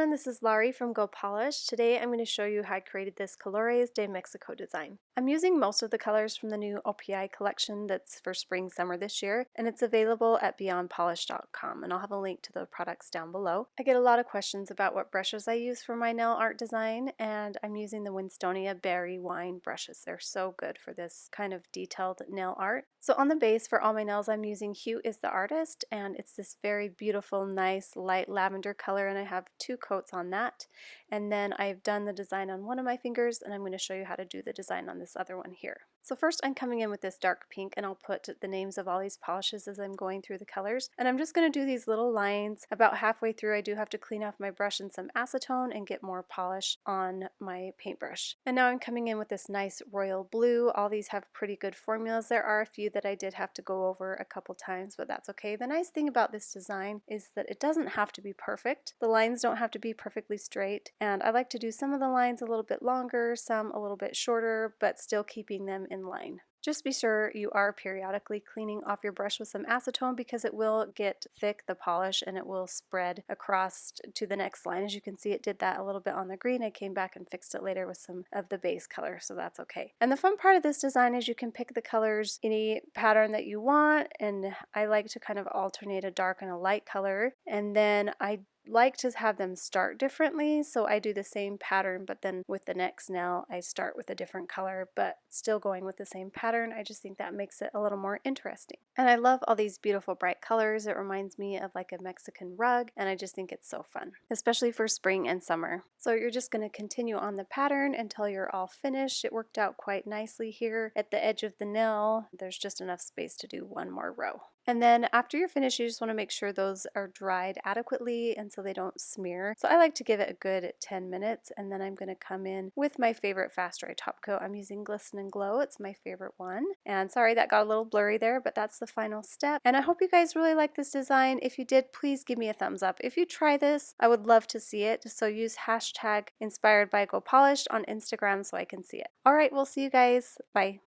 everyone, this is Laurie from Go Polish. Today I'm going to show you how I created this Colores de Mexico design. I'm using most of the colors from the new OPI collection that's for spring summer this year, and it's available at beyondpolish.com, and I'll have a link to the products down below. I get a lot of questions about what brushes I use for my nail art design, and I'm using the Winstonia Berry Wine brushes. They're so good for this kind of detailed nail art. So on the base for all my nails I'm using Hue is the Artist, and it's this very beautiful, nice, light lavender color, and I have 2 coats on that. And then I've done the design on one of my fingers, and I'm going to show you how to do the design on this other one here. So first I'm coming in with this dark pink, and I'll put the names of all these polishes as I'm going through the colors. And I'm just going to do these little lines. About halfway through I do have to clean off my brush and some acetone and get more polish on my paintbrush. And now I'm coming in with this nice royal blue. All these have pretty good formulas. There are a few that I did have to go over a couple times, but that's okay. The nice thing about this design is that it doesn't have to be perfect. The lines don't have to be perfectly straight, and I like to do some of the lines a little bit longer, some a little bit shorter, but still keeping them in line. Just be sure you are periodically cleaning off your brush with some acetone because it will get thick, the polish, and it will spread across to the next line. As you can see, it did that a little bit on the green. I came back and fixed it later with some of the base color, so that's okay. And the fun part of this design is you can pick the colors any pattern that you want, and I like to kind of alternate a dark and a light color, and then I like to have them start differently, so I do the same pattern, but then with the next nail I start with a different color but still going with the same pattern. I just think that makes it a little more interesting. And I love all these beautiful bright colors. It reminds me of like a Mexican rug, and I just think it's so fun, especially for spring and summer. So you're just going to continue on the pattern until you're all finished. It worked out quite nicely here at the edge of the nail. There's just enough space to do one more row. And then after you're finished, you just want to make sure those are dried adequately and so they don't smear. So I like to give it a good 10 minutes, and then I'm going to come in with my favorite fast dry top coat. I'm using Glisten and Glow. It's my favorite one. And sorry that got a little blurry there, but that's the final step. And I hope you guys really like this design. If you did, please give me a thumbs up. If you try this, I would love to see it. So use hashtag inspired by Go Polished on Instagram so I can see it. All right, we'll see you guys. Bye.